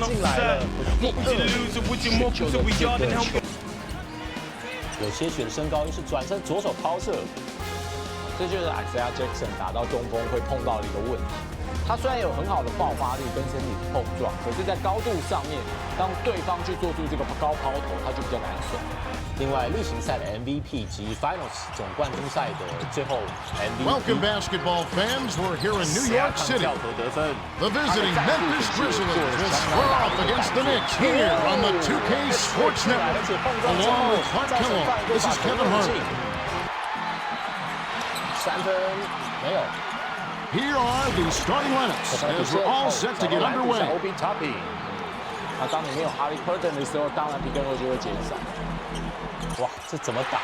进来了，第219的这个球，有些许的身高，于是转身左手抛射，这就是 Isaiah Jackson 打到中锋会碰到的一个问题。他虽然有很好的爆发力跟身体碰撞，可是，在高度上面，当对方去做出这个高抛投，他就比较难守。另外，例行赛的 MVP 及 Finals 总冠军赛的最后 MVP。 Welcome, basketball fans. We're here in New York City. The visiting Memphis Grizzlies will square off against the Knicks here on the 2K Sports Network. Along with Clark Kellogg, this is Kevin Hart. 3分没有。 Here are the starting lineups as we're all set to get underway. 那当你没有 Harry Curtin 的时候，当然皮克肉就会减少。哇，这怎么打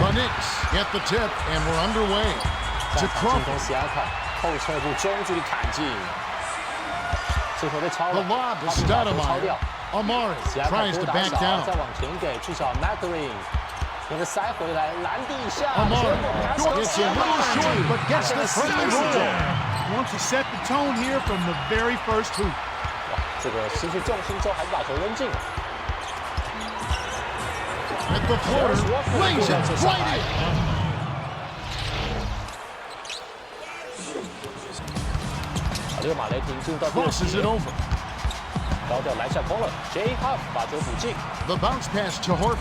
The Knicks get the tip and we're underway. 进攻西亚卡后撤步中距离砍进，这回被超了。 The lob to Stoudemire. Amari tries to back down. 再往前给，至少 McLean 那个塞回来，篮底下。Amari gets a little short but gets the friendly roll. Wants to set the tone here from the very first hoop. 这个失去重心之后，还是把球扔进了。 At the floater, lays it right in. Crosses it over. 高调来下空了 ，Jay Huff 把球补进。 The bounce pass to Horford.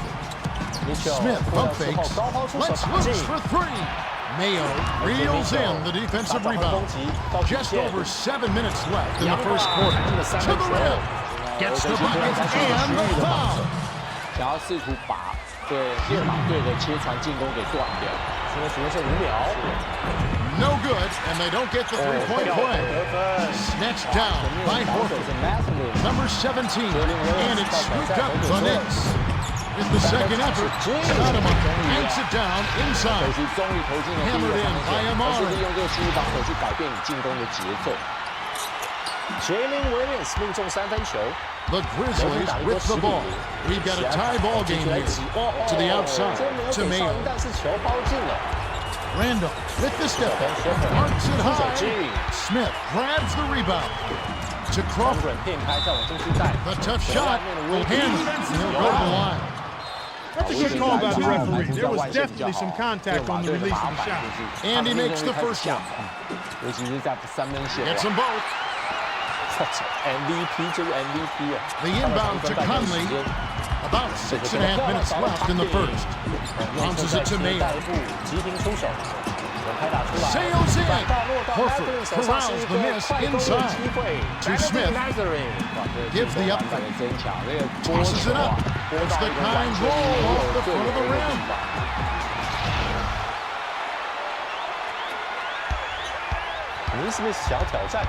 Smith pump fakes. Let's loose for three. Mayo reels in the defensive rebound. Just over 7 minutes left in the first quarter. To the rim. Gets the bucket and the foul. 想要试图把对猎马队的切传进攻给断掉，现在只剩5秒。 No good, and they don't get the three-point play. Snatched down by Horford. Number 17, and it's scooped up the Knicks. With the second effort, Stoudemire hands it down inside. Hammered in by Amari. 利用这个区域防守去改变你进攻的节奏。Jalen Williams 命中3分球。 The Grizzlies with the ball. We've got a tie ball game here. To the outside, to Mayo. 但是球包进了。 Randall with the step. Marks it high. Smith grabs the rebound. To Crawford. The tough shot. Will hand it. He'll go to the line. That's a good call by the referee. There was definitely some contact on the release of the shot. And he makes the first one. 尤其是在3分线。 Gets them both. MVP 就是 MVP 啊。 The inbound to Conley. About 6.5 minutes left in the first. Bounces it to Mayo. Sails in. Horford corrals the miss inside. To Smith. Gives the up fake. Tosses it up. It's the kind roll off the front of the rim. Smith 小挑战。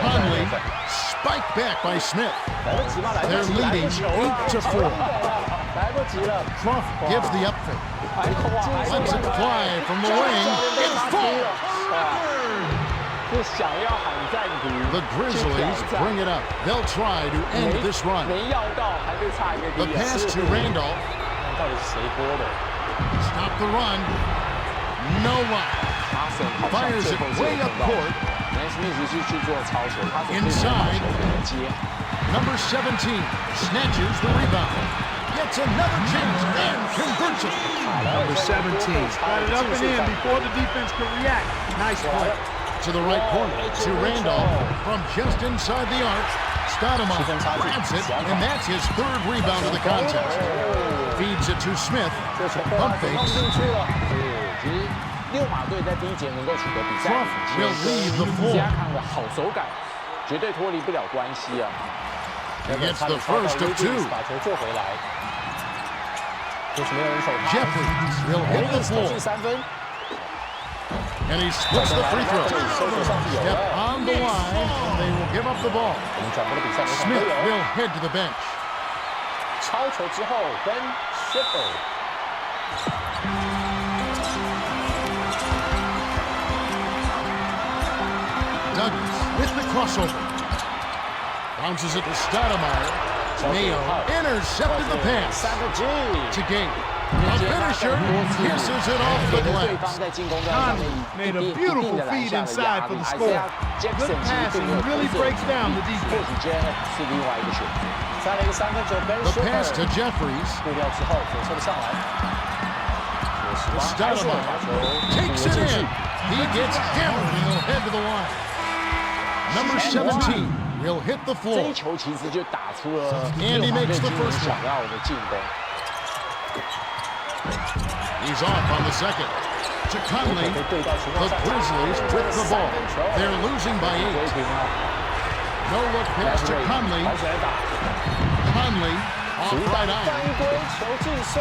Conley, spiked back by Smith. They're leading 8-4. Crawford gives the up fake. Lets it fly from the wing. It falls. The Grizzlies bring it up. They'll try to end this run. The pass to Randall. Stop the run. No run. Fires it way up court. Inside. Number 17 snatches the rebound. Gets another chance and converts it. Number 17 got it up and in before the defense could react. Nice play. To the right corner, to Randolph from just inside the arc. Stoudemire grabs it, and that's his third rebound of the contest. Feeds it to Smith. Pump fakes. 六马队在第一节能够取得比赛will leave the floor. 加康的好手感，绝对脱离不了关系啊。 Gets the first of 2. 把球做回来，就是没有人守他。 Jeffries will hit the floor. 3分。 And he splits the free throw. Step on the line, and they will give up the ball. Smith will head to the bench. 超球之后跟 Shipper。 Douglas with the crossover. Bounces it to Stoudemire. Mayo intercepted the pass. To Gay. A finisher kisses it off the glass. Made a beautiful feed inside for the score. Good passing really breaks down the defense. 再来一个三分球 The pass to Jeffries. 过掉之后，左侧的上篮。Stoudemire takes it in. He gets hammered and he'll head to the line. Number 17 will hit the 这 floor. 一球其实就打出了 And he makes the first 想 one. 要的进攻。 He's off on the second. To Conley. The Grizzlies with the ball. They're losing by 8. No look pass to Conley. Conley off right eye. 犯规球进算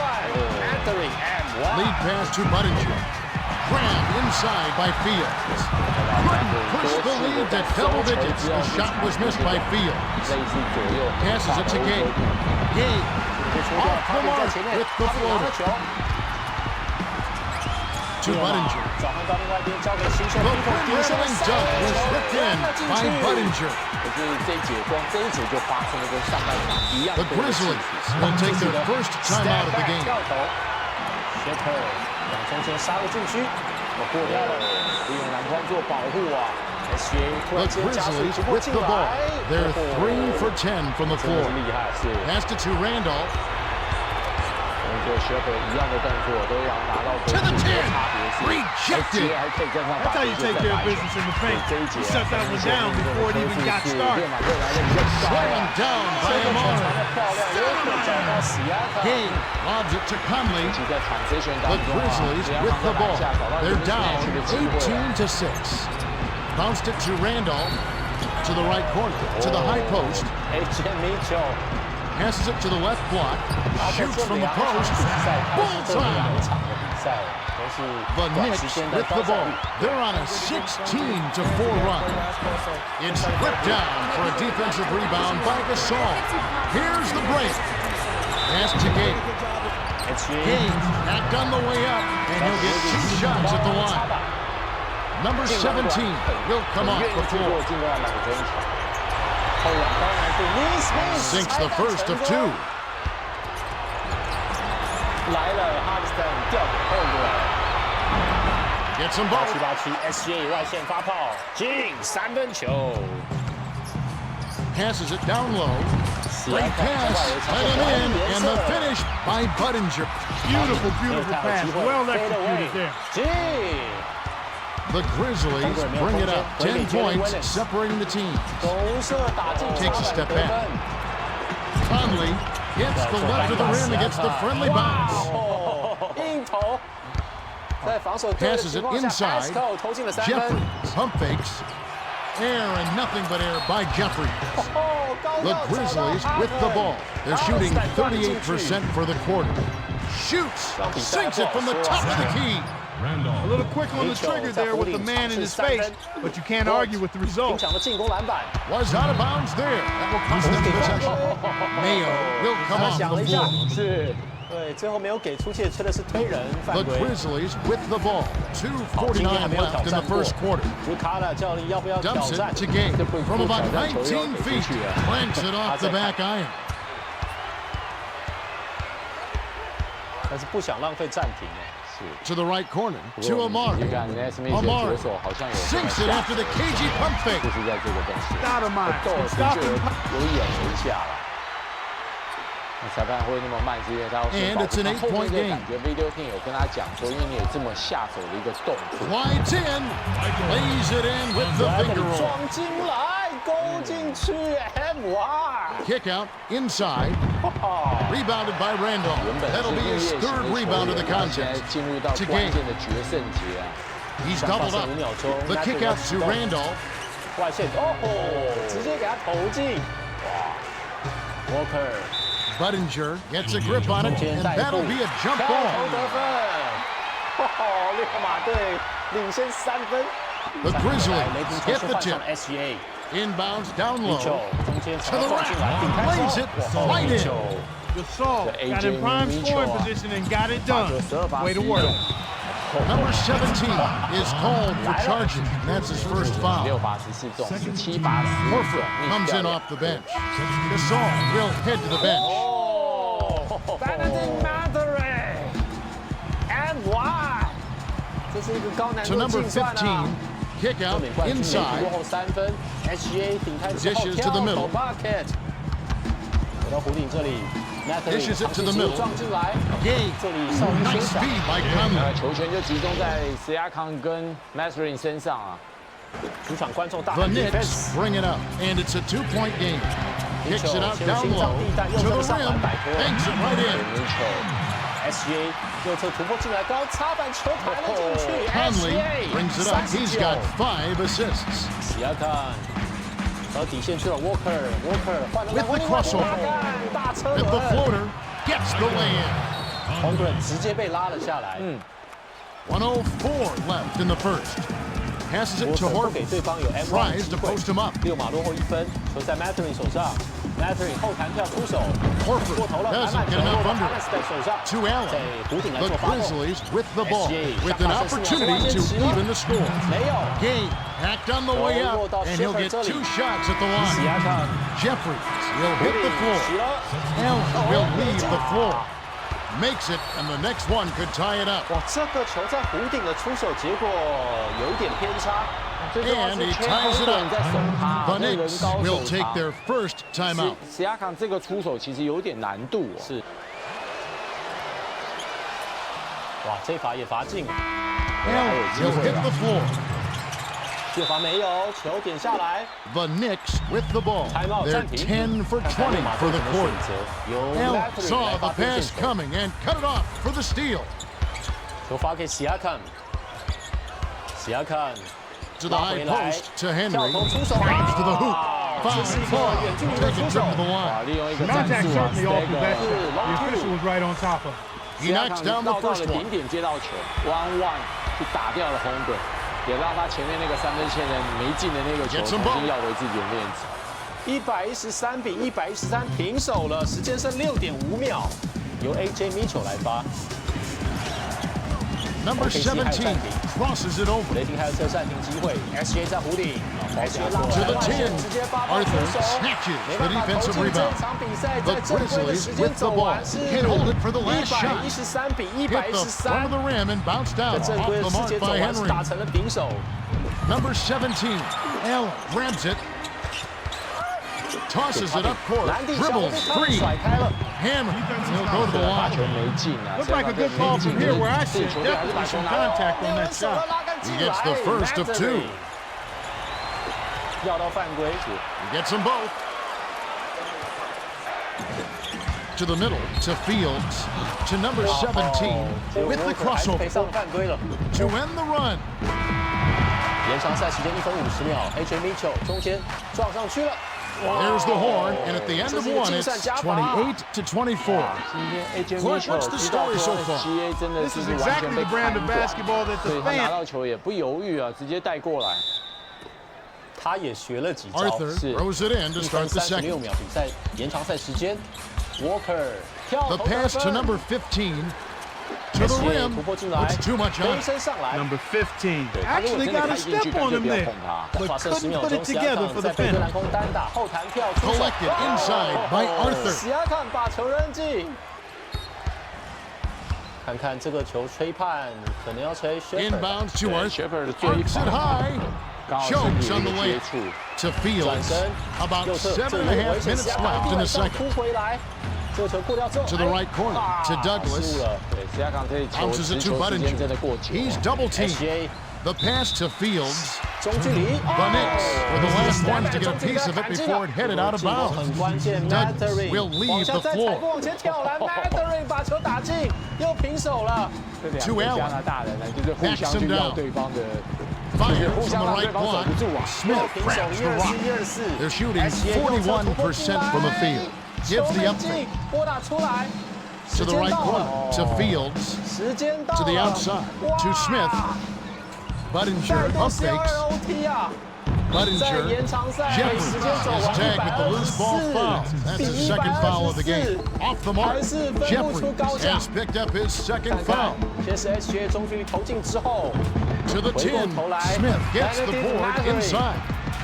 ，Anthony M. Lead pass to Budinger. Grabbed inside by Fields. Couldn't push the lead to double digits. The shot was missed by Fields. 类似左右 Passes it to Gay. Gay off the mark with the floater. To Budinger. 转换到另外一边，交给新秀 The windmilling dunk was ripped in by Budinger. 可是这一节光这一节就发生了跟上半场一样 The Grizzlies will take their first time out of the game. 跳投 ，Shepherd 往中间杀入禁区，过掉了，利用篮筐做保护啊。SGA 突 The 然间加速 Grizzlies 突破 with 进 the 来 ball. They're 3 for 10 from the 真的 floor. 是厉害，是。 Passed it to Randolph. 跟 Shepherd 一样的动作都要拿到 To the 10. 差别是 Rejected. SGA 还可以跟上 That's how you take care of business in the paint. You shut that one down before it even got started. Slammed down by Amari. Gay lobs it to Conley. The Grizzlies with the ball. They're down 18-6. Bounced it to Randolph. To the right corner. To the high post. Passes it to the left block. Shoots from the post. Bullseye. The Knicks with the ball. They're on a 16-4 run. It's ripped down for a defensive rebound by Gasol. Here's the break. Pass to Gay. Gay back on the way up, and he'll get 2 shots at the line. Number 17 will come off the floor. Sinks the first of 2. 来了 ，Hubston 掉给后卫。 Gets them both. 787 SGA 外线发炮，进三分球。 Passes it down low. Great pass. Let him in, and the finish by Budinger. Beautiful, beautiful pass. Well executed there. 进。 The Grizzlies bring it up. 10 points separating the teams. 投射打进 Takes a step back. Conley hits the left of the rim against the friendly bounce. 硬投，在防守 Passes it inside. 投进了3分。 Jeffries pump fakes. Air and nothing but air by Jeffries. The Grizzlies with the ball. They're shooting 38% for the quarter. Shoots. Sinks it from the top of the key. A little quick on the trigger there with the man in his face, but you can't argue with the 拼 result. 抢的进攻篮板。 Was out of bounds there. That will cost them possession. Mayo will come off 想了 the 一下， floor. 是，对，最后没有给出去，吹的是推人犯 The 规。 Grizzlies with the ball. 2:49 left in the first quarter. 朱卡的教练要不要挑 Dumps 战？ it to Gay 这不 from about 挑战球要 19 给 feet. 出去啊 Cranks it off the back iron. 但是不想浪费暂停哎。 To the right corner. 不 To 过 Amari. 你看 Nesmith 的 Amari 左手好像有 sinks it after the KG pump fake. 就是在这个动作。 Stoudemire 斗 can 是 stop 就 him. 有眼为下了。那裁判会那么慢，是因为他要先 And 保 it's 护 an 他后面 8-point 的 game. 感觉 video team 有跟他讲说，因为你有这么下手的一个动作， Slides in. Lays it in with the 把 finger 你 roll. 撞进来，勾进去 ，MY。 Kick out inside. Rebounded by Randolph. 原本 That'll be his 是 third 日夜 rebound of the 型的球员，现在 contest. 进入到 To 关 Gay. 键的决胜节啊！ He's doubled up. The kick out to Randolph. 外线直接给他投进，哇 ，Walker Budinger gets a grip on it, and that'll be a jump 投 ball. 得分，六马队领先3分。 The Grizzlies get the tip. SGA Inbounds down low. 球中间 To 朝 the 撞进来，顶 rack. 开 Lays 之 it. 后， Slide in. Gasol got in prime scoring position and got it done. Way to work. Number 17 is called for charging. That's his first 6 foul. 罚14中，7罚15 Horford comes in off the bench. Gasol will head to the bench. 哦 Benedict Mathurin 这是一个高难 To 度的 number 竞战啊！ 15, kick 卫 out 冕冠军美局 inside. 落后3分 ，SGA 顶开之后 Dishes 跳 to the middle. 投 bucket， 回到湖顶这里 Dishes it to the ，Natalie middle. 撞进来， Gay. 这里稍微 Nice 休想。 feed by Conley. 球权就集中在 Siakam 跟 Mathurin 身上啊。主场观众大 The 喊 Knicks bring it up, and it's a 2-point game. Kicks it out 切入 down 心脏 low 地带，右 to 侧 the 的上篮 rim, 摆脱 banks it right in. SGA 右侧突破进来，高插板球弹了进去 Conley ，SGA brings it up. He's got 5 assists. 喜亚看到底线去了 Walker 换了 With the 另外一 crossover. 个大车 With the 轮 floater, gets the lay-in.，Holmgren 直接被拉了下来。 104 left in the first. Passes it to 不给 Horford. 对方有 M1 Tries 机 to 会 post him up. ，6码落后1分，球在 Mathurin 手上 ，Mathurin 后弹跳出手， Horford 过头了， doesn't 篮板 get 球落 enough 到 under. Hannes 的手上， To Allen. 在弧顶来 The 做发动。 Grizzlies with the ball, SGA with an opportunity to even the score. 没有， Gay hacked on the way up, and he'll get 2 shots at the 喜 line. 亚看 Jeffries will hit the 起 floor. 了， Allen will leave the floor. Makes it, and the next one could tie it up. 哇，这个球在弧顶的出手结果有一点偏差。 最重要 And 是 he 缺 ties it 人在守 up. 他， The 那人 Knicks 高 will 手 take 长。 their first timeout. Siakam 这个出手其实有点难度哦。是，哇，这罚也罚进， Allen will hit the floor. 这罚没有，球点下来， The Knicks with the ball. 台帽 They're 暂停， 10 for 看看 20 六马 for 队 the 怎么选 quarter. 择，由 Allen Mathurin saw 来 the 发挥 pass 进球， coming and cut it off for the steal. 球发给喜亚看，喜亚看 To the 拉 high 回来， post to 跳 Henry. 投出手， Drives to the hoop. 这 Foul 是一个 ball. 远距离的 Take 出 it 手 to the 哇， line. 利用一个战 Contact 术啊 certainly off the ，Stagger backstop. The official was right on top of him. He knocks down the 绕到了 first 顶 one. 点接到球，1-1去打掉了 Holmgren，也让他前面那个3分线的没进的那个球 Get 重 some 新 ball. 要回自己的面子。 113比113平手了，时间剩6.5秒，由 AJ Mitchell 来发， Number 17 crosses it over. 雷霆还有侧暂停机会 ，SGA 在弧顶，保持拉 To 回 the 外线， 10. 直接发炮出 Arthur 手， snatches 没 the 办法投 defensive 进这 rebound. 场比赛， The 在正规的 Grizzlies 时间 with the 走 ball 完是 can hold it for the last shot. 113比 Hit the front of the 113， rim and bounced 在 out 正 off 规的 the 世 mark 界走 by 完是 Henry. 打成了平手。 Number 17, Allen grabs it, tosses it up court, 篮底小 dribbles 被他们 three, 甩开了， hammer. He'll go to the 发球 line. 没进啊 Looked like a good ball from here where I sit. Definitely some contact 没 on 有 that 人手了 shot. 拉杆进 He 来 gets the first of two. 要到犯规。 He gets them both. To the middle, to Fields, to number 17, with the 还是赔 crossover 上犯规了。 to end the run. 延长赛时间1分50秒 ，AJ Mitchell 中间撞上去了。 There's the horn, and at the end of 这是一个 one, 竞 it's 赛加罚。 28 to 24. 今天 AJ Clint, Mitchell what's the 知道 story 说 so far? SGA 真的 This 是 is 完 exactly 全被 the brand 看 of 短， basketball that 所以 the 他拿 fan. 到球也不犹豫啊，直接带过来。他也学了几招。 Arthur 是 throws it in to 1分 start the 36 second. 秒，比赛延长赛时间，Walker 跳 The 投得 pass to 分 number 15, to the SGA rim, 突破进来， puts too much 飞 on. 身上来， Number 15 他如果 actually 真的 got 开 a 进去， step 干 on 脆 him 不要 there, 碰他。发 but 射10 couldn't 秒 put 钟 it together for 在 the 背对 finish. 篮空单打后弹跳出手 Collected inside by Arthur. 喜亚看把球扔进。看看这个球吹判，可能要吹 Shepherd。 Inbounds to Arthur. Shepherd 的最 Arcs it 跑， high. 刚好身 Chokes 体有 on 一 the 个接 layup 触。 to 转 Fields. 身， About 右侧，这 7 and 里 a 有危 half 险， minutes 喜亚看 left 地 in 板 the 上 second. 突回来，这个球过掉之后 To the right corner, to Douglas. 失误了。对，Siakam 这球 Bounces 持 it 球 to 时间真的过 Budinger. 久。 He's double teamed. SGA The pass to Fields. 中距离， The Knicks were the last ones to get a piece of it before it headed out of 很 bounds. 关键 Douglas will ，Mathurin leave 往下 the 再踩 floor. 步往前挑篮，Mathurin 把球打进，又平手了。这两个加拿大人呢，就是互相去要对方的， Fires 互 from 相 the 让对 right 方守 block. 不住啊。又 Smith 平手 grabs the 124 rock. 124 They're shooting ，SGA 右侧突破进 41% 来 from the field. 球 Gives the 没 up 进，拨打出来， to 时 the 间 right 到了， corner to Fields. 时间到 To the 了 outside, 哇 to Smith. 再 Budinger 度 up 是 fakes. ROT 啊！在 Budinger. 延长赛 Jeffries 时间走 is 完 tagged with the loose ball foul. 124 That's 比 his second foul of the game. 124 Off the mark. 还是分不出高 Jeffries 下 has。picked up his second 看看 foul. 先是 SGA 中距离投进之后， To the 回过 10. 头来 Smith gets the Benedict board Mathurin inside.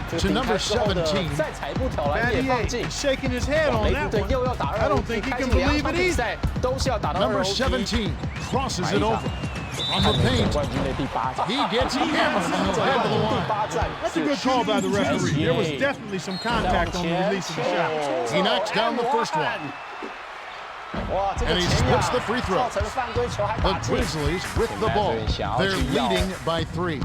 这 To 顶 number 开之后的 17. 再踩步挑篮也放进 Battier。shaking his head 雷 on 霆 that 队 one. 又要打 I don't 2OT， think he 开 can 进2 believe 场 it 比 either. 赛都是要打到 Number 2OT。 17 crosses it over. On the paint, 冠军的第8战， he gets hammered and he'll head to the 第 line. 8战 That's a good call by the referee. There was definitely some contact on the release of the shot. He knocks down the first one. 哇，这个 And he 前 splits 仰 the free throw. 造成犯规球还 The 打进， Grizzlies with the ball. They're leading by 3.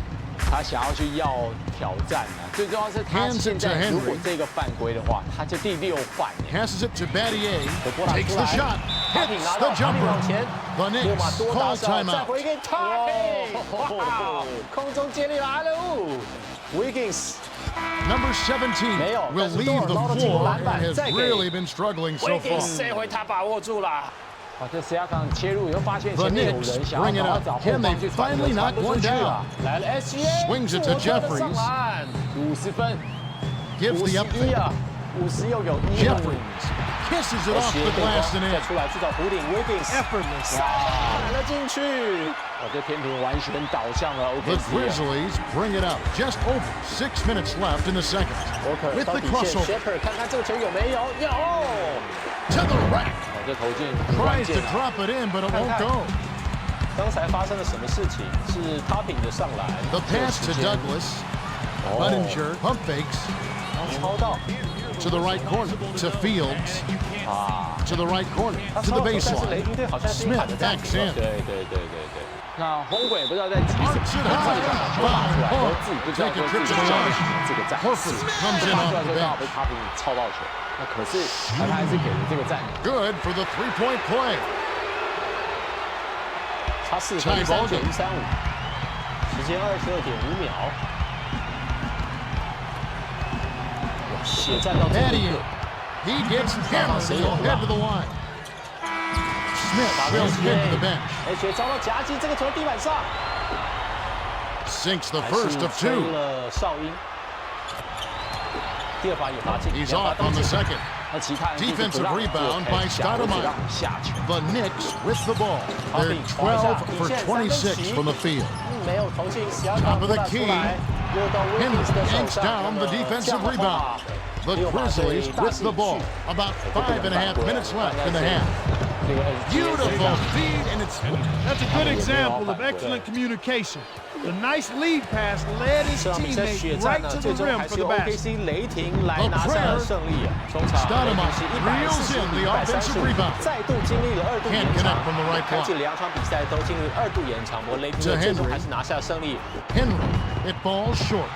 他想要去要挑战啊，最重要是他 Hands it 现 to 在 Henry. 如果这个犯规的话，他就第6犯。 Passes it to Battier. 波兰 Takes 出 the 来 shot. 塔平 Hits 拿 the 到，塔平往 jumper. 前， The 六码 Knicks 多打 call 少，再 timeout. 回给塔平，哇，空中接力来了，Wiggins Number 17 没有， will 但是 leave the 都有捞到进攻 floor 篮板， and has 再给 really been struggling so Wiggins， 这 far. 回他把握住了。哇，这斯亚康切入以后，发现 The 前面有 Knicks 人想 bring it 要把他 up. 找后 Can 方 they 去传球， finally 传 knock 不出 one 去 down? 了。来了 SGA， Swings it to 左侧的 Jeffries. 上篮，50分。 Gives the up 51啊，50又有1。 Jeffries kisses it off the glass and 再 in. 出来制造弧顶 ，Wiggins Effortless. 打了进去。我这天平完全倒向了 The OKC。 Grizzlies bring it up. Just over 6 minutes left in the second. With 到 the 底线 crossover ，Shepherd 看看这个球有没有？有。 to the rack. 这投进很关 Tries 键 to 啊。 drop it in, but it won't go. 刚才发生了什么事情？是 Topping 的上篮 The pass to Douglas. Budinger pump fakes 超到 to the right corner to Fields. 啊。 To the right corner 他 to 超 the 球，但是雷 baseline. 霆队好像是反着战 Smith 术 backs in. 对。那红鬼不知道在急什么， Arcs it 他自己把球打出来， high. 然后自己不知道 Take 说 a 自 trip 己 to the 教 line. 这个战术。 Horford comes in 打 off 出来 the 之后刚好 bench. 被卡平超到球，那可是裁判还是给了这个战。 Good for the three-point play. 差4分，39.135，时间22.5秒。哇，血战到最后一 Battier. 刻。 He gets hammered. He'll head to the line. Smith will head to the bench. 血遭到夹击，这个球地板上。 Sinks the 还 first 是 of 吹 two. 了哨音。第2罚也罚进， He's 2罚 off 都 on the 进。 second. 那其他人就是不 Defensive 让 rebound by 下球， Stoudemire. 只让你下球。 The Knicks with the ball. They're 12 for 26 from the field. 没有投进，小 Top 卡 of 不 the 打出 key. 来，又到 Henry Wiggins 的手 yanks 上。 down the defensive rebound. The 6码对 Grizzlies 大 with 势 the 已 ball. 去。 About 5.5 minutes left in the half. 这个 Beautiful feed, and it's That's a good example of excellent communication. The nice lead pass led his 这场比赛血 teammate 战 right 呢， to 最 the 终 rim 还 for 是 the basket. OKC 雷霆来拿下了胜利啊！中场雷霆是 reels in the offensive rebound. 再度经历了2度 Can't 延 connect 长 from the right， 开 block. 启2场比赛都经历2度延长，不过雷霆队 To 最终 Henry 还是拿下胜利。 Henry. It falls short.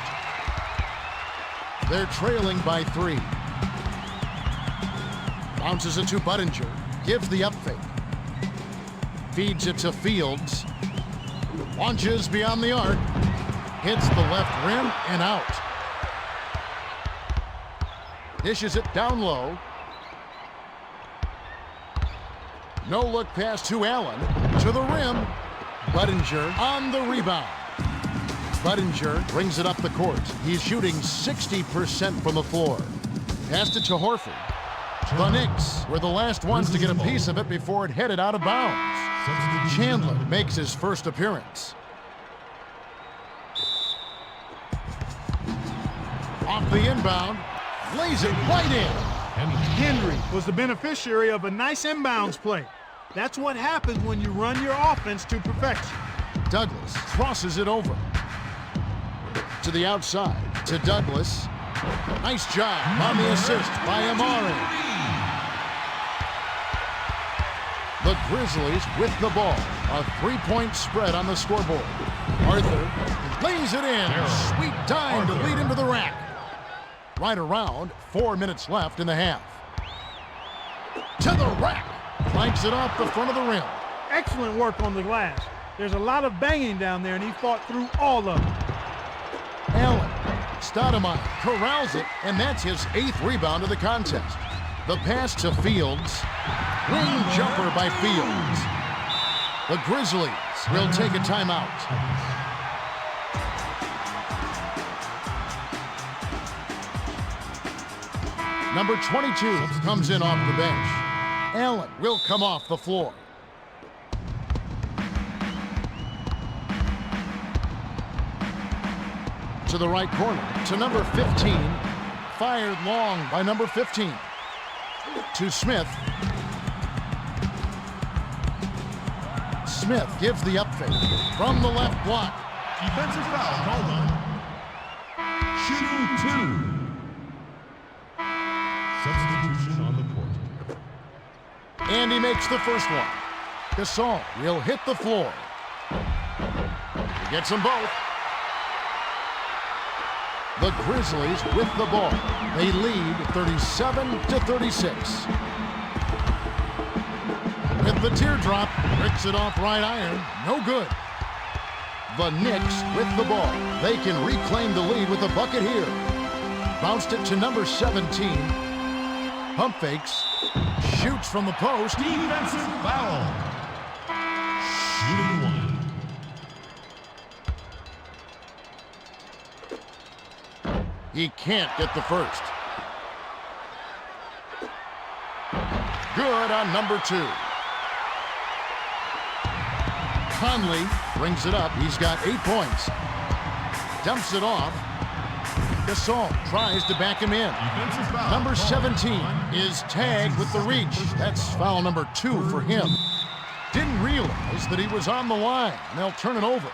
They're trailing by 3. Bounces it to Budinger. Gives the up fake. Feeds it to Fields. Launches beyond the arc. Hits the left rim and out. Dishes it down low. No look pass to Allen. To the rim. Budinger on the rebound. Budinger brings it up the court. He's shooting 60% from the floor. Passed it to Horford. The Knicks were the last ones to get a piece of it before it headed out of bounds. Chandler makes his first appearance. Off the inbound, lays it right in. Henry was the beneficiary of a nice inbounds play. That's what happens when you run your offense to perfection. Douglas crosses it over. To the outside, to Douglas. Nice job on the assist by Amari. The Grizzlies with the ball. A 3-point spread on the scoreboard. Arthur lays it in. Sweet dime to lead into the rack. Right around 4 minutes left in the half. To the rack. Clanks it off the front of the rim. Excellent work on the glass. There's a lot of banging down there, and he fought through all of it. Allen. Stoudemire corrals it, and that's his 8th rebound of the contest. The pass to Fields. Wing jumper by Fields. The Grizzlies will take a timeout. Number 22 comes in off the bench. Allen will come off the floor. To the right corner, to number 15. Fired long by number 15. To Smith. Smith gives the up fake from the left block. Defensive foul called on. Shooting 2. Substitution on the court. And he makes the first one. Gasol will hit the floor. He gets them both. The Grizzlies with the ball. They lead 37-36. With the teardrop, bricks it off right iron. No good. The Knicks with the ball. They can reclaim the lead with a bucket here. Bounced it to number 17. Pump fakes. Shoots from the post. Defensive foul. Shooting 1. He can't get the first. Good on number 2. Conley brings it up. He's got 8 points. Dumps it off. Gasol tries to back him in. Number 17 is tagged with the reach. That's foul number 2 for him. Didn't realize that he was on the line. They'll turn it over.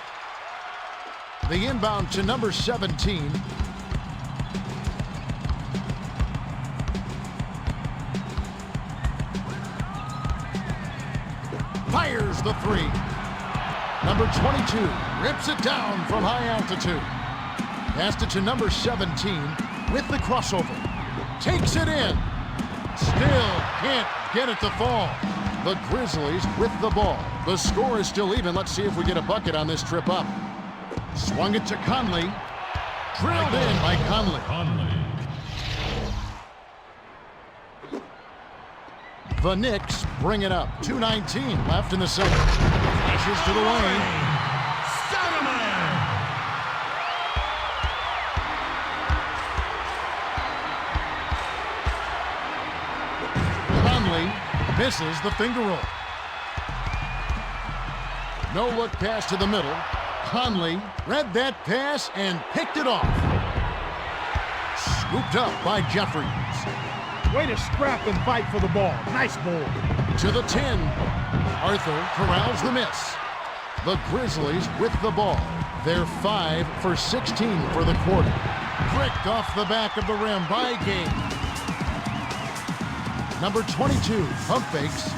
The inbound to number 17. Fires the 3. Number 22 rips it down from high altitude. Passed it to number 17 with the crossover. Takes it in. Still can't get it to fall. The Grizzlies with the ball. The score is still even. Let's see if we get a bucket on this trip up. Swung it to Conley. Drilled in by Conley. The Knicks bring it up. 2:19 left in the second. Flashes to the lane. Conley misses the finger roll. No look pass to the middle. Conley read that pass and picked it off. Scooped up by Jeffries. Way to scrap and fight for the ball. Nice ball. To the 10. Arthur corrals the miss. The Grizzlies with the ball. They're 5 for 16 for the quarter. Bricked off the back of the rim by Gay. Number 22, pump fakes.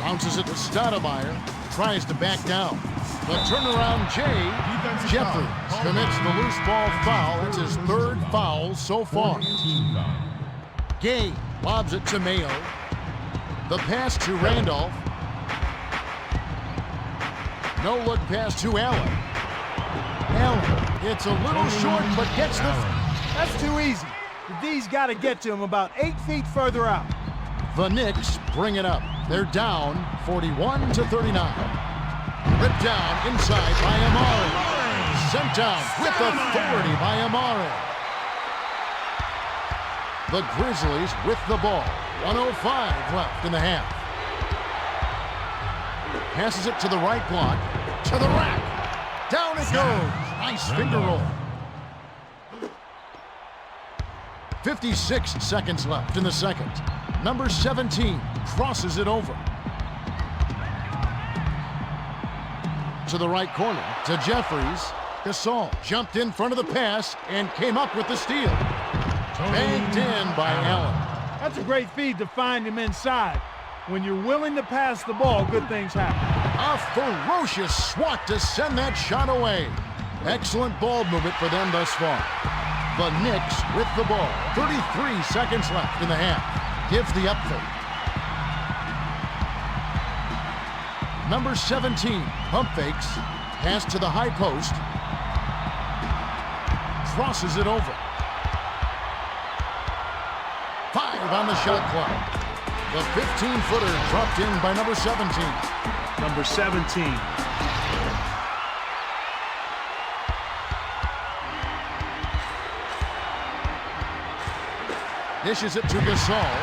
Bounces it to Stoudemire. Tries to back down. The turnaround Jay. Jeffries commits the loose ball foul. That's his 3rd foul so far. Gay lobs it to Mayo. The pass to Randolph. No look pass to Allen. Allen, it's a little short, but gets the... That's too easy. The D's got to get to him about 8 feet further out. The Knicks bring it up. They're down 41-39. Ripped down inside by Amari. Sent down with authority by Amari. The Grizzlies with the ball. 1:05 left in the half. Passes it to the right block. To the rack. Down it goes. Nice finger roll. 56 seconds left in the second. Number 17 crosses it over. To the right corner. To Jeffries. Gasol jumped in front of the pass and came up with the steal. Banked in by Allen. That's a great feed to find him inside. When you're willing to pass the ball, good things happen. A ferocious swat to send that shot away. Excellent ball movement for them thus far. The Knicks with the ball. 33 seconds left in the half. Gives the up fake. Number 17, pump fakes. Pass to the high post. Crosses it over. 5 on the shot clock. The 15-footer dropped in by number 17. Number 17. Dishes it to Gasol.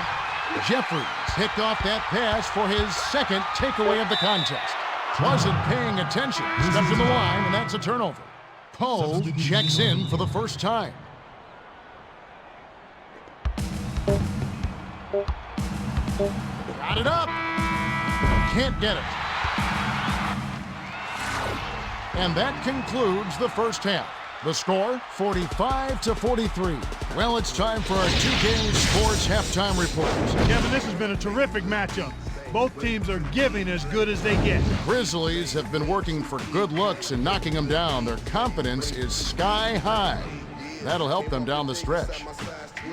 Jeffries picked off that pass for his 2nd takeaway of the contest. Wasn't paying attention. Stepped to the line, and that's a turnover. Poe checks in for the first time. Got it up. Can't get it. And that concludes the first half. The score, 45-43. Well, it's time for our 2K Sports halftime report. Kevin, this has been a terrific matchup. Both teams are giving as good as they get. Grizzlies have been working for good looks and knocking them down. Their confidence is sky high. That'll help them down the stretch.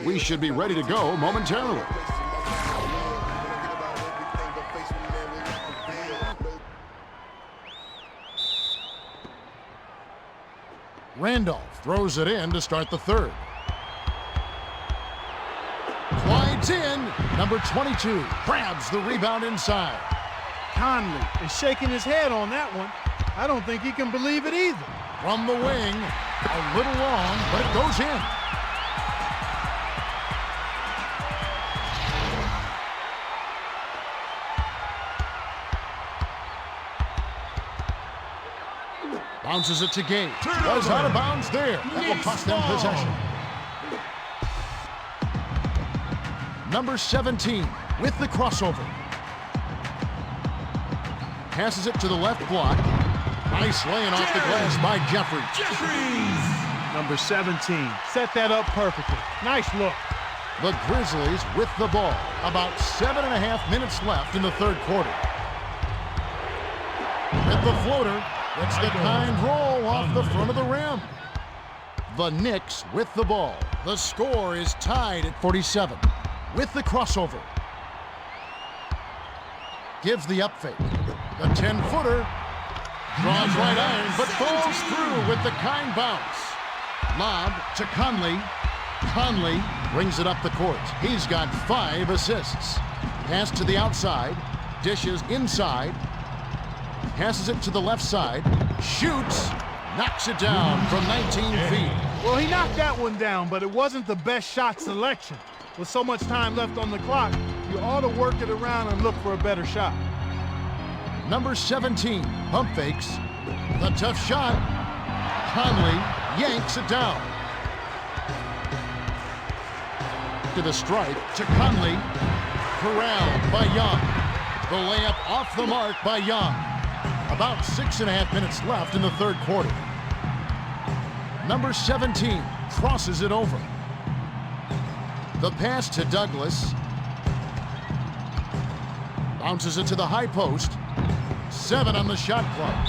We should be ready to go momentarily. Randolph throws it in to start the third. Glides in. Number 22 grabs the rebound inside. Conley is shaking his head on that one. I don't think he can believe it either. From the wing, a little long, but it goes in. Bounces it to Gage. Was out of bounds there. That will cost them possession. Number 17 with the crossover. Passes it to the left block. Nice laying off the glass by Jeffries. Number 17 set that up perfectly. Nice look. The Grizzlies with the ball. About 7.5 minutes left in the third quarter. With the floater. It's the kind roll off the front of the rim. The Knicks with the ball. The score is tied at 47. With the crossover. Gives the up fake. The 10-footer. Draws right iron, but falls through with the kind bounce. Lob to Conley. Conley brings it up the court. He's got 5 assists. Pass to the outside. Dishes inside. Passes it to the left side. Shoots. Knocks it down from 19 feet. Well, he knocked that one down, but it wasn't the best shot selection. With so much time left on the clock, you ought to work it around and look for a better shot. Number 17, pump fakes. The tough shot. Conley yanks it down. To the stripe, to Conley. Corralled by Young. The layup off the mark by Young. About 6.5 minutes left in the third quarter. Number 17 crosses it over. The pass to Douglas. Bounces it to the high post. 7 on the shot clock.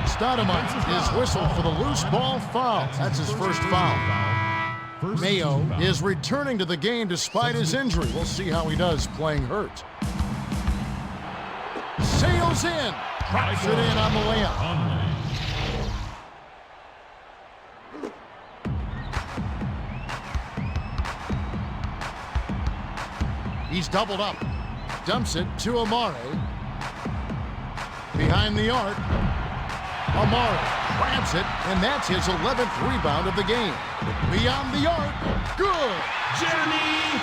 Stoudemire is whistled for the loose ball foul. That's his first foul. Mayo is returning to the game despite his injury. We'll see how he does playing hurt. Sails in. Drops it in on the layup. He's doubled up. Dumps it to Amare. Behind the arc. Amare grabs it, and that's his 11th rebound of the game. Beyond the arc. Good. Jeremy,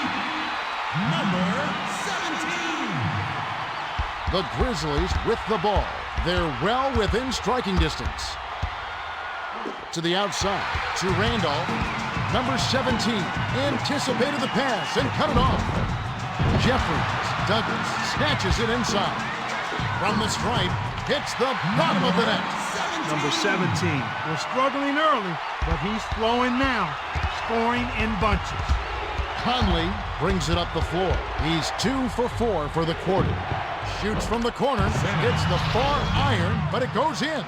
number 17. The Grizzlies with the ball. They're well within striking distance. To the outside. To Randolph. Number 17 anticipated the pass and cut it off. Jeffries, Douglas snatches it inside. From the stripe, hits the bottom of the net. Number 17 was struggling early, but he's flowing now, scoring in bunches. Conley brings it up the floor. He's 2 for 4 for the quarter. Shoots from the corner, hits the far iron, but it goes in.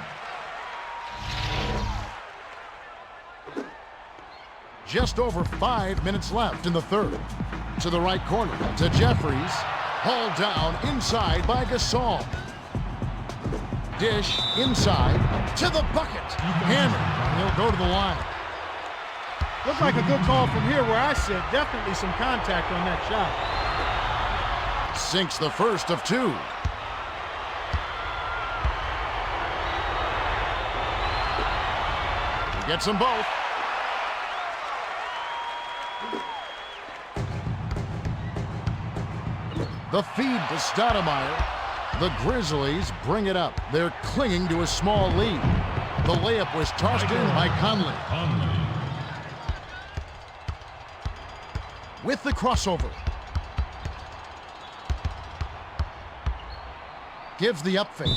Just over 5 minutes left in the third. To the right corner, to Jeffries. Hauled down inside by Gasol. Dish inside to the bucket. Hammer. He'll go to the line. Looks like a good call from here where I sit. Definitely some contact on that shot. Sinks the first of 2. He gets them both. The feed to Stoudemire. The Grizzlies bring it up. They're clinging to a small lead. The layup was tossed in by Conley. With the crossover. gives the up fake.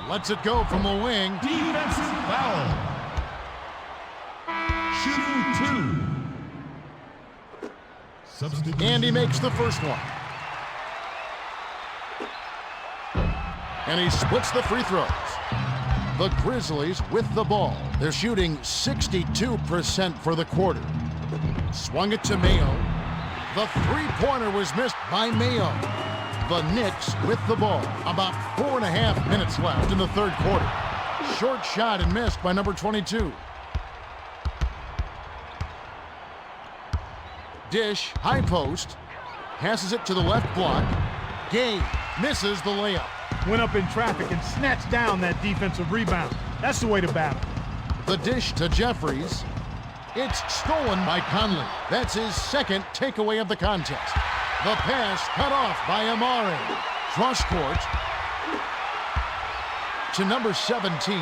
Lets it go from the wing. Defensive foul. Shooting 2. Substitution. And he makes the first one. And he splits the free throws. The Grizzlies with the ball. They're shooting 62% for the quarter. Swung it to Mayo. The three-pointer was missed by Mayo. The Knicks with the ball. About 4.5 minutes left in the third quarter. Short shot and missed by number 22. Dish, high post. Passes it to the left block. Gay misses the layup. Went up in traffic and snatched down that defensive rebound. That's the way to battle. The dish to Jeffries. It's stolen by Conley. That's his second takeaway of the contest. The pass cut off by Amare. Cross court to number 17.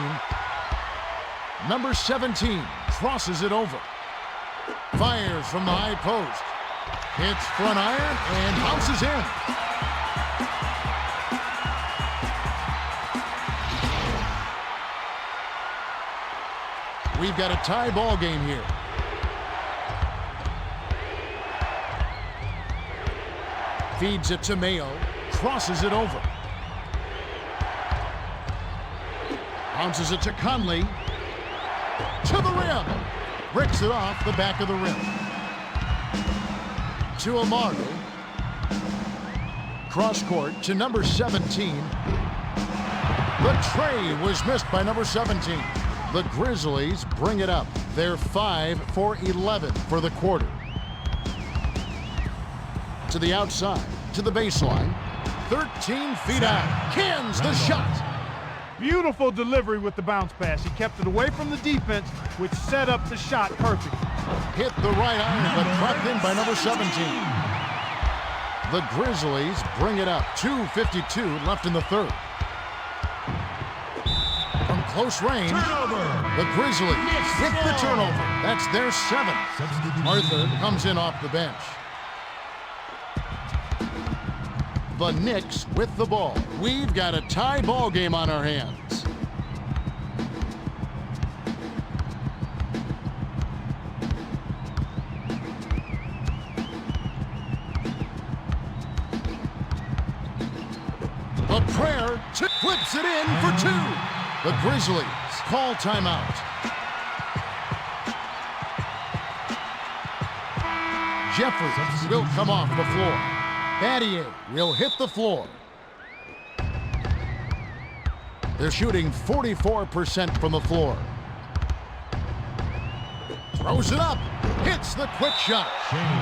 Number 17 crosses it over. Fires from the high post. Hits front iron and bounces in. We've got a tie ball game here. Feeds it to Mayo. Crosses it over. Bounces it to Conley. To the rim. Bricks it off the back of the rim. To Amaro. Cross court to number 17. The tray was missed by number 17. The Grizzlies bring it up. They're 5 for 11 for the quarter. To the outside, to the baseline. 13 feet out. Cans the shot. Beautiful delivery with the bounce pass. He kept it away from the defense, which set up the shot perfect. Hit the right iron, but trapped in by number 17. The Grizzlies bring it up. 2:52 left in the third. From close range, the Grizzlies with the turnover. That's their 7th. Arthur comes in off the bench. The Knicks with the ball. We've got a tie ball game on our hands. A prayer flips it in for 2. The Grizzlies call timeout. Jeffries will come off the floor. Battier will hit the floor. They're shooting 44% from the floor. Throws it up. Hits the quick shot.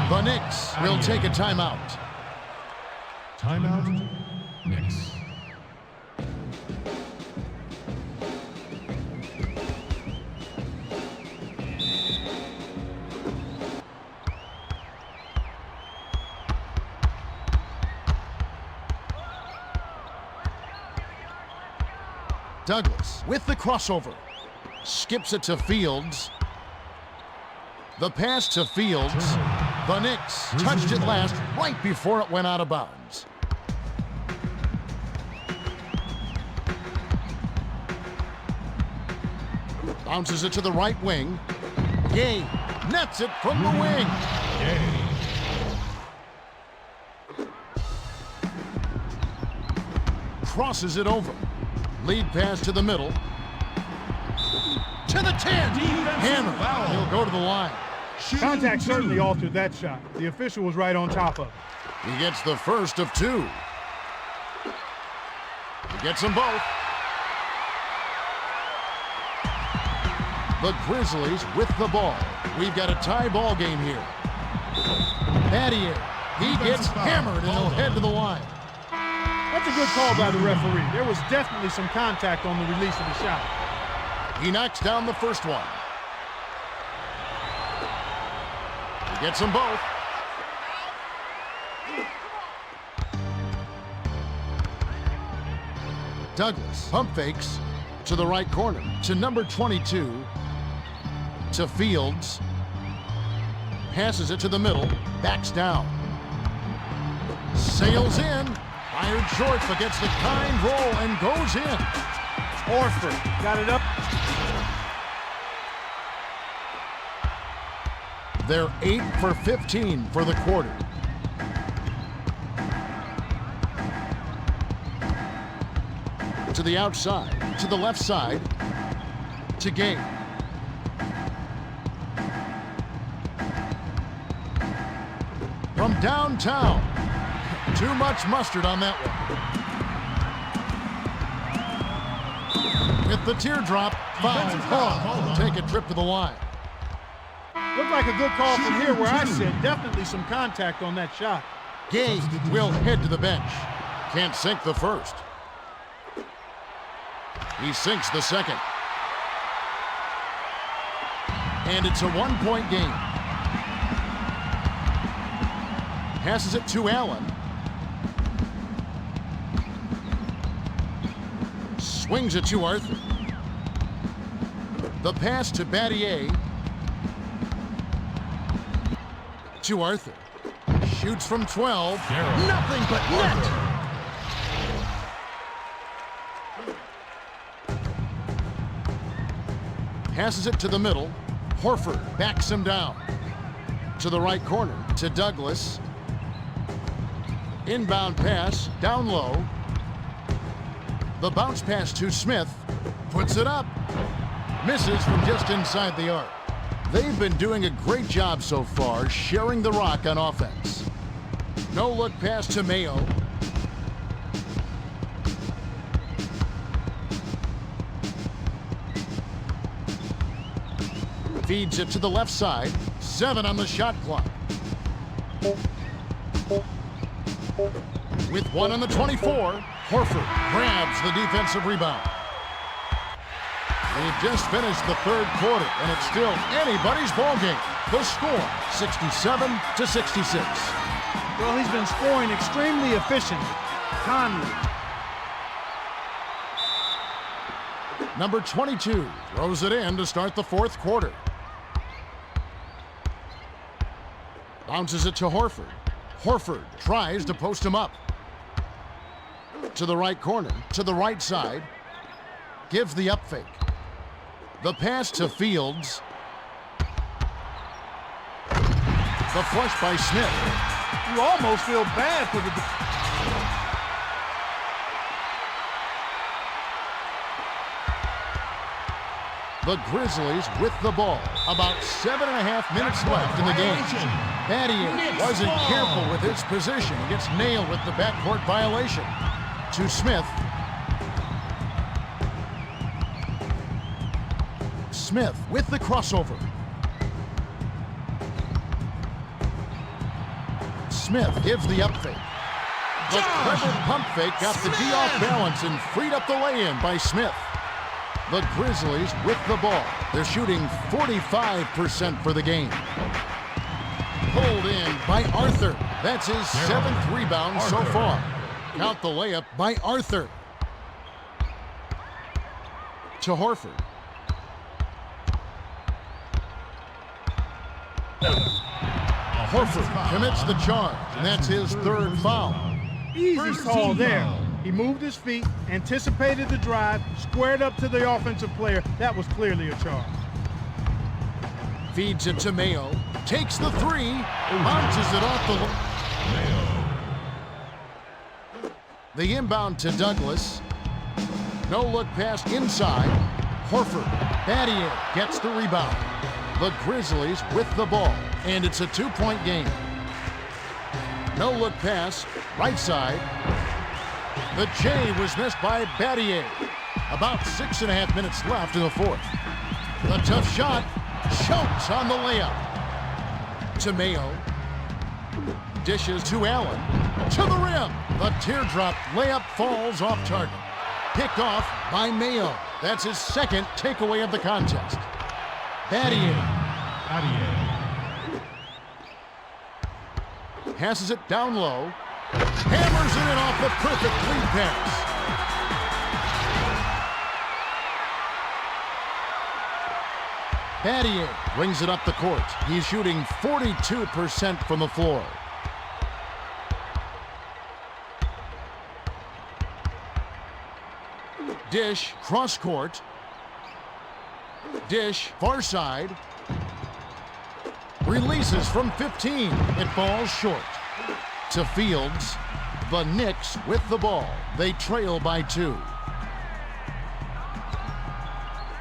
The Knicks will take a timeout. Timeout. Knicks. Douglas with the crossover. Skips it to Fields. The pass to Fields. The Knicks touched it last right before it went out of bounds. Bounces it to the right wing. Gay nets it from the wing. Crosses it over. Lead pass to the middle. To the 10. Hammer. He'll go to the line. Contact certainly altered that shot. The official was right on top of it. He gets the first of 2. He gets them both. The Grizzlies with the ball. We've got a tie ball game here. Battier. He gets hammered and he'll head to the line. That's a good call by the referee. There was definitely some contact on the release of the shot. He knocks down the first one. He gets them both. Douglas pump fakes to the right corner to number 22 to Fields. Passes it to the middle. Backs down. Sails in. Fired short, but gets the kind roll and goes in. Horford got it up. They're 8 for 15 for the quarter. To the outside, to the left side, to Game. From downtown, too much mustard on that one. With the teardrop, foul call. Take a trip to the line. Looked like a good call from here where I sit. Definitely some contact on that shot. Gay will head to the bench. Can't sink the first. He sinks the second. And it's a one-point game. Passes it to Allen. Swings it to Arthur. The pass to Battier. To Arthur. Shoots from 12. Nothing but net. Passes it to the middle. Horford backs him down. To the right corner. To Douglas. Inbound pass. Down low. The bounce pass to Smith. Puts it up. Misses from just inside the arc. They've been doing a great job so far, sharing the rock on offense. No-look pass to Mayo. Feeds it to the left side. 7 on the shot clock. With 1 on the 24, Horford grabs the defensive rebound. We've just finished the third quarter, and it's still anybody's ball game. The score, 67-66. Well, he's been scoring extremely efficiently. Conley. Number 22 throws it in to start the fourth quarter. Bounces it to Horford. Horford tries to post him up. To the right corner, to the right side. Gives the up fake. The pass to Fields. The flush by Smith. You almost feel bad for the... The Grizzlies with the ball. About 7.5 minutes left in the game. Battier wasn't careful with his position. He gets nailed with the backcourt violation. To Smith. Smith with the crossover. Smith gives the up fake. The clever pump fake got the D off balance and freed up the lay-in by Smith. The Grizzlies with the ball. They're shooting 45% for the game. Pulled in by Arthur. That's his 7th rebound so far. Count the layup by Arthur. To Horford. Horford commits the charge, and that's his 3rd foul. Easy call there. He moved his feet, anticipated the drive, squared up to the offensive player. That was clearly a charge. Feeds it to Mayo. Takes the 3. Bounces it off the... The inbound to Douglas. No-look pass inside. Horford. Battier gets the rebound. The Grizzlies with the ball, and it's a 2-point game. No-look pass, right side. The J was missed by Battier. About 6.5 minutes left in the fourth. The tough shot chokes on the layup. To Mayo. Dishes to Allen. To the rim. The teardrop layup falls off target. Picked off by Mayo. That's his 2nd takeaway of the contest. Battier. Passes it down low. Hammers it in off the perfect lead pass. Battier brings it up the court. He's shooting 42% from the floor. Dish, cross court. Dish, far side. Releases from 15. It falls short. To Fields. The Knicks with the ball. They trail by 2.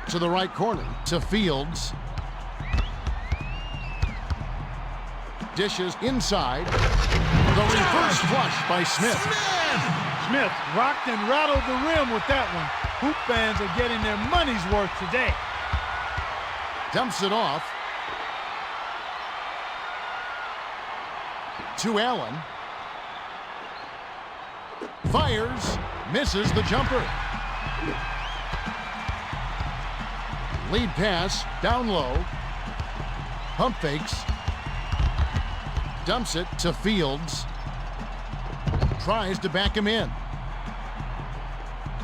To the right corner. To Fields. Dishes inside. The reverse flush by Smith. Smith rocked and rattled the rim with that one. Hoop fans are getting their money's worth today. Dumps it off. To Allen. Fires. Misses the jumper. Lead pass. Down low. Pump fakes. Dumps it to Fields. Tries to back him in.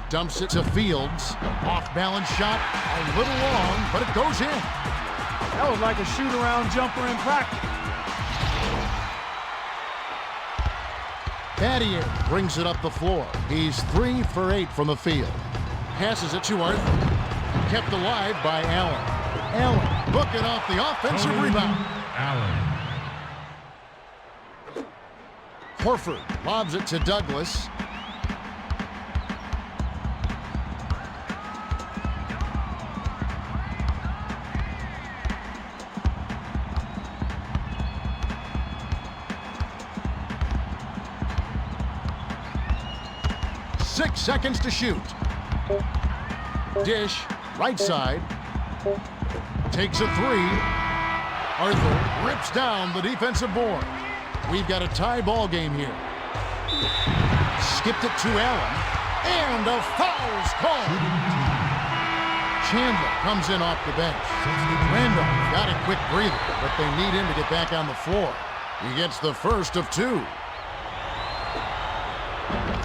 Dumps it to Fields. Off-balance shot. A little long, but it goes in. That was like a shoot-around jumper in practice. Battier brings it up the floor. He's 3 for 8 from the field. Passes it to Arthur. Kept alive by Allen. Allen booking off the offensive rebound. Allen. Horford lobs it to Douglas. Six seconds to shoot. Dish, right side. Takes a 3. Arthur rips down the defensive board. We've got a tie ball game here. Skipped it to Allen. And a foul's called. Chandler comes in off the bench. Randolph got a quick breather, but they need him to get back on the floor. He gets the first of 2.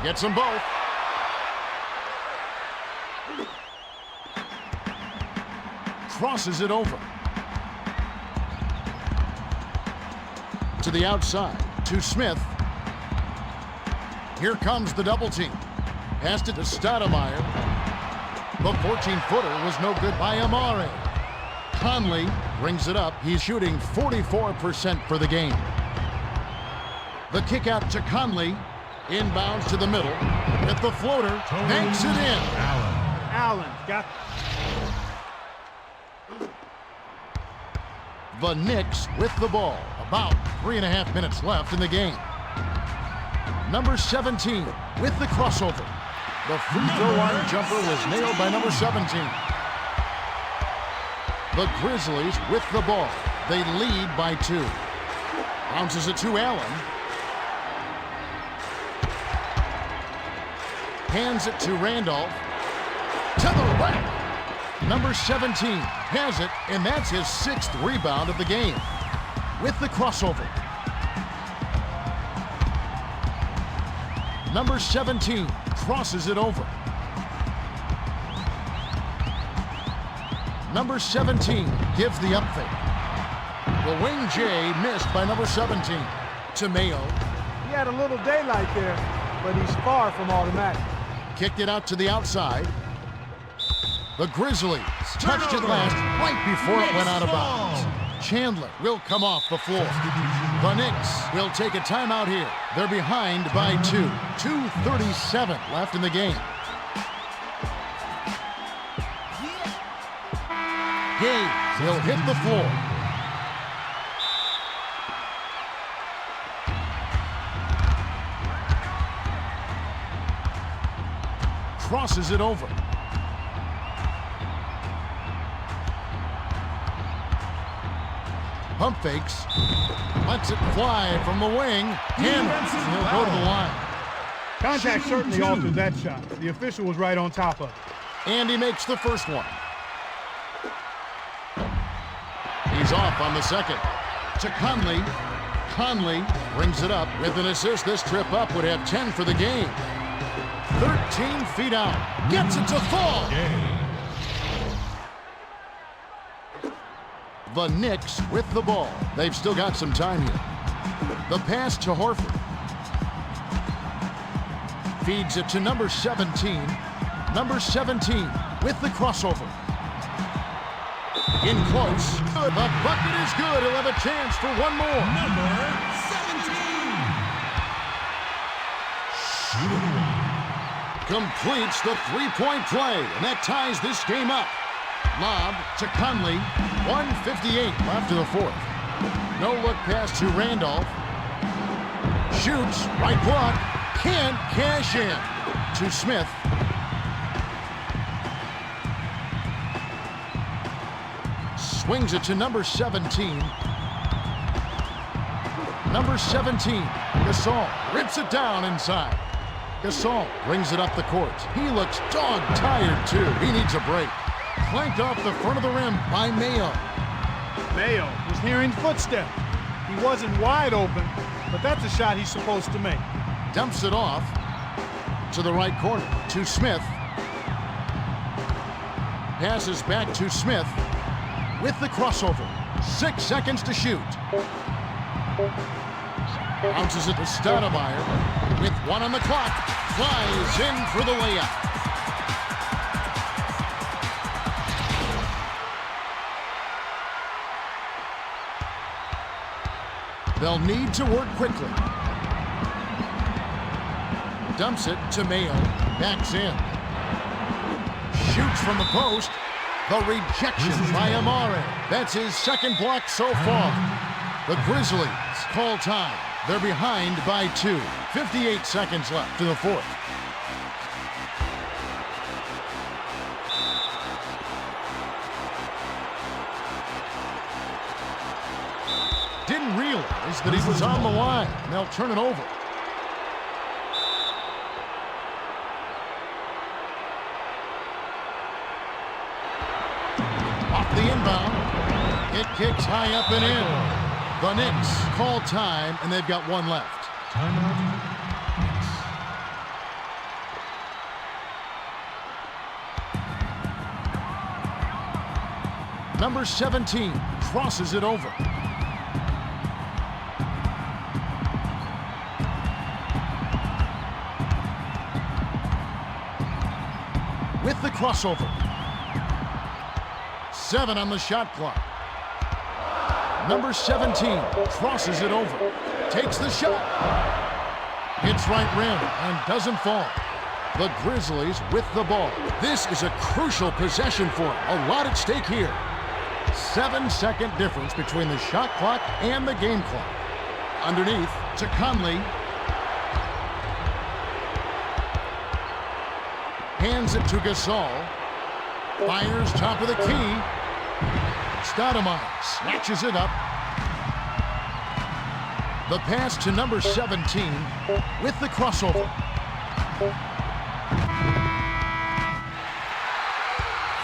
Gets them both. Crosses it over. To the outside, to Smith. Here comes the double team. Passed it to Stoudemire. The 14-footer was no good by Amare. Conley brings it up. He's shooting 44% for the game. The kick out to Conley. Inbounds to the middle. At the floater, banks it in. Allen got... The Knicks with the ball. About 3.5 minutes left in the game. Number 17 with the crossover. The free throw line jumper was nailed by number 17. The Grizzlies with the ball. They lead by 2. Bounces it to Allen. Hands it to Randolph. To the rack. Number 17 has it, and that's his 6th rebound of the game. With the crossover. Number 17 crosses it over. Number 17 gives the up fake. The wing J missed by number 17. To Mayo. He had a little daylight there, but he's far from automatic. Kicked it out to the outside. The Grizzlies touched it last right before it went out of bounds. Chandler will come off the floor. The Knicks will take a timeout here. They're behind by 2. 2:37 left in the game. Gaze will hit the floor. Crosses it over. Pump fakes. Lets it fly from the wing. And he'll go to the line. Contact certainly altered that shot. The official was right on top of it. And he makes the first one. He's off on the second. To Conley. Conley brings it up with an assist. This trip up would have 10 for the game. 13 feet out. Gets it to fall. The Knicks with the ball. They've still got some time here. The pass to Horford. Feeds it to number 17. Number 17 with the crossover. In close. The bucket is good. He'll have a chance for one more. Number 17. Shooting. Completes the three-point play, and that ties this game up. Lob to Conley. 1:58 left in the fourth. No-look pass to Randolph. Shoots, right block. Can't cash in. To Smith. Swings it to number 17. Number 17, Gasol rips it down inside. Gasol brings it up the court. He looks dog-tired, too. He needs a break. Clanked off the front of the rim by Mayo. Mayo was hearing footsteps. He wasn't wide open, but that's a shot he's supposed to make. Dumps it off to the right corner to Smith. Passes back to Smith with the crossover. 6 seconds to shoot. Bounces it to Stoudemire with 1 on the clock. Flies in for the layup. They'll need to work quickly. Dumps it to Mayo. Backs in. Shoots from the post. The rejection by Amare. That's his second block so far. The Grizzlies call time. They're behind by 2. 58 seconds left in the fourth. Didn't realize that he was on the line. And they'll turn it over. Off the inbound. It kicks high up and in. The Knicks call time, and they've got 1 left. Timeout. Knicks. Number 17 crosses it over. With the crossover. 7 on the shot clock. Number 17 crosses it over. Takes the shot. Hits right rim and doesn't fall. The Grizzlies with the ball. This is a crucial possession for them. A lot at stake here. 7-second difference between the shot clock and the game clock. Underneath to Conley. Hands it to Gasol. Fires top of the key. Stoudemire snatches it up. The pass to number 17 with the crossover.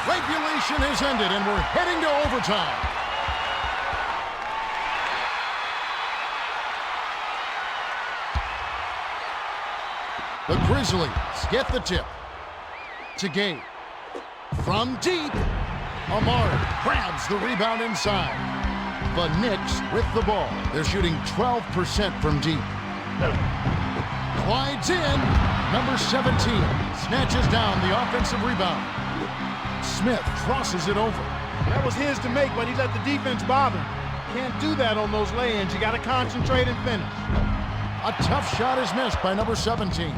Regulation has ended and we're heading to overtime. The Grizzlies get the tip. To Gabe. From deep. Amari grabs the rebound inside. The Knicks with the ball. They're shooting 12% from deep. Glides in. Number 17 snatches down the offensive rebound. Smith crosses it over. That was his to make, but he let the defense bother him. Can't do that on those lay-ins. You got to concentrate and finish. A tough shot is missed by number 17.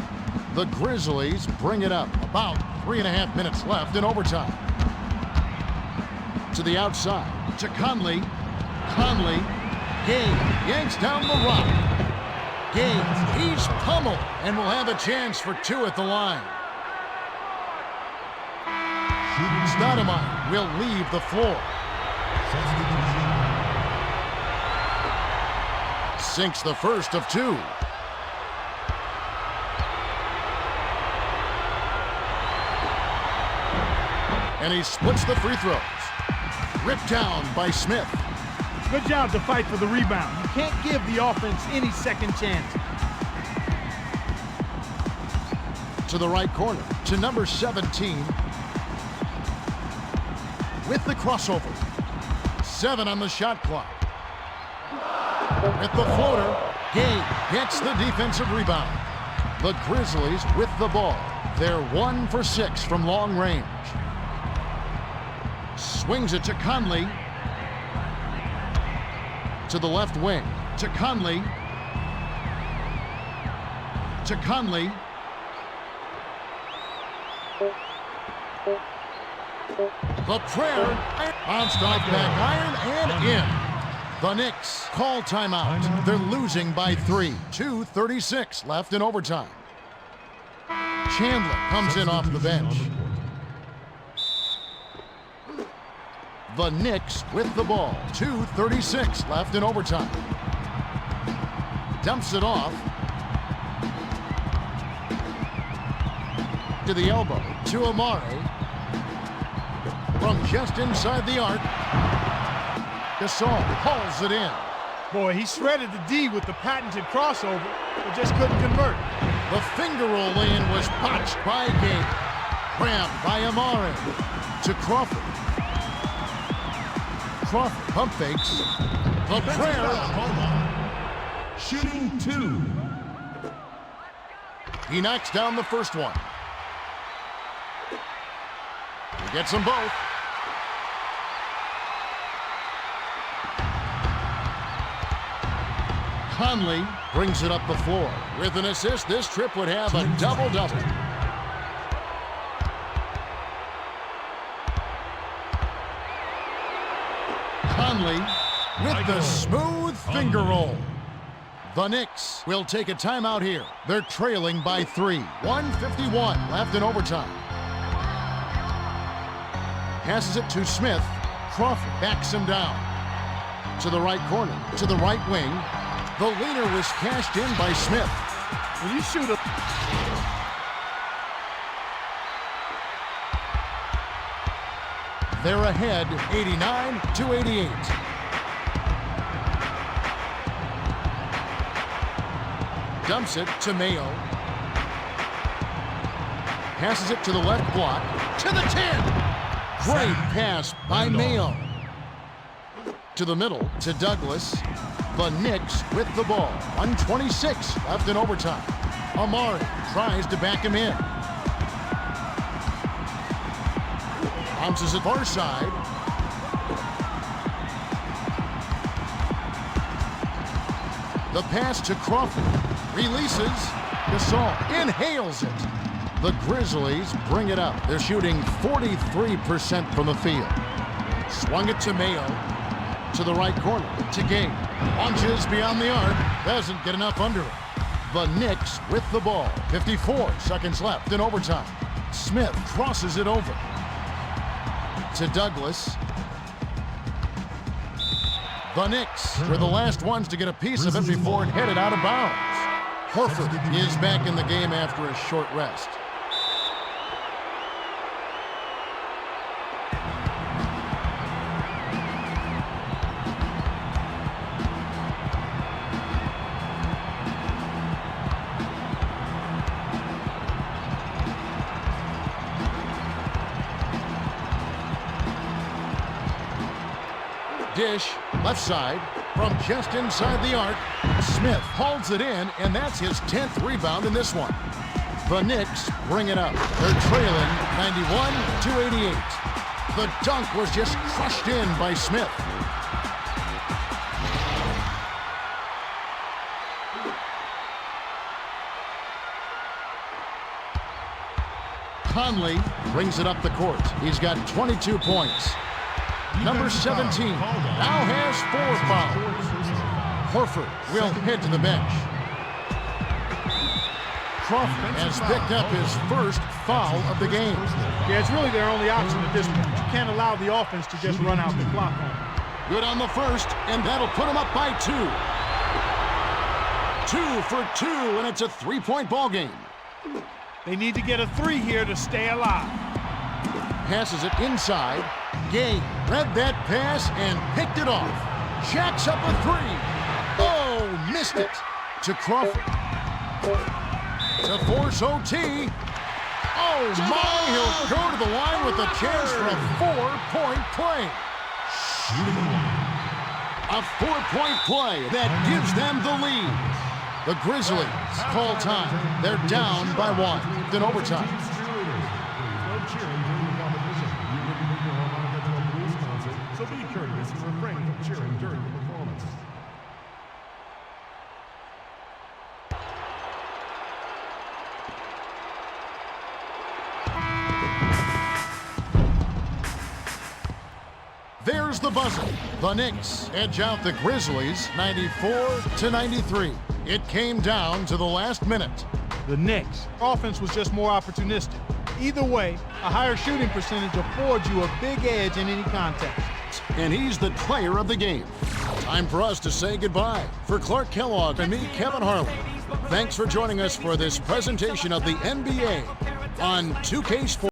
The Grizzlies bring it up. About 3.5 minutes left in overtime. To the outside, to Conley. Conley, Gabe yanks down the rock. Gabe, he's pummeled and will have a chance for 2 at the line. Stoudemire will leave the floor. Sinks the first of 2. And he splits the free throws. Ripped down by Smith. Good job to fight for the rebound. You can't give the offense any second chance. To the right corner, to number 17. With the crossover. 7 on the shot clock. With the floater, Gabe gets the defensive rebound. The Grizzlies with the ball. They're 1 for 6 from long range. Swings it to Conley. To the left wing. To Conley. To Conley. The prayer bounced off back iron and in. The Knicks call timeout. They're losing by 3. 2:36 left in overtime. Chandler comes in off the bench. The Knicks with the ball. 2:36 left in overtime. Dumps it off. To the elbow. To Amare. From just inside the arc. Gasol hauls it in. Boy, he shredded the D with the patented crossover, but just couldn't convert. The finger roll in was botched by Gabe. Grabbed by Amare. To Crawford. Crawford pump fakes. The prayer. Shooting 2. He knocks down the first one. He gets them both. Conley brings it up the floor. With an assist, this trip would have a double-double. Conley with the smooth finger roll. The Knicks will take a timeout here. They're trailing by 3. 1:51 left in overtime. Passes it to Smith. Crawford backs him down. To the right corner. To the right wing. The leaner was cashed in by Smith. When you shoot a... They're ahead 89-88. Dumps it to Mayo. Passes it to the left block. To the 10. Great pass by Mayo. To the middle to Douglas. The Knicks with the ball. 1:26 left in overtime. Amare tries to back him in. Bounces it far side. The pass to Crawford. Releases. Gasol inhales it. The Grizzlies bring it up. They're shooting 43% from the field. Swung it to Mayo. To the right corner. To Gabe. Launches beyond the arc. Doesn't get enough under it. The Knicks with the ball. 54 seconds left in overtime. Smith crosses it over. To Douglas. The Knicks were the last ones to get a piece of it before it headed out of bounds. Horford is back in the game after a short rest. Dish, left side, from just inside the arc. Smith holds it in, and that's his 10th rebound in this one. The Knicks bring it up. They're trailing 91-88. The dunk was just crushed in by Smith. Conley brings it up the court. He's got 22 points. Number 17 now has 4 fouls. Horford will head to the bench. Crawford has picked up his first foul of the game. Yeah, it's really their only option at this point. You can't allow the offense to just run out the clock on them. Good on the first, and that'll put him up by 2. 2 for 2, and it's a 3-point ball game. They need to get a 3 here to stay alive. Passes it inside. Gabe read that pass and picked it off. Jacks up a 3. Oh, missed it. To Crawford. To force OT. Oh, my, he'll go to the line with a chance for a 4-point play. A 4-point play that gives them the lead. The Grizzlies call time. They're down by 1 in overtime. to refrain from cheering during the performance. There's the buzzer. The Knicks edge out the Grizzlies 94-93. It came down to the last minute. The Knicks' offense was just more opportunistic. Either way, a higher shooting percentage affords you a big edge in any contest. And he's the player of the game. Time for us to say goodbye. For Clark Kellogg and me, Kevin Harlan, thanks for joining us for this presentation of the NBA on 2K Sports.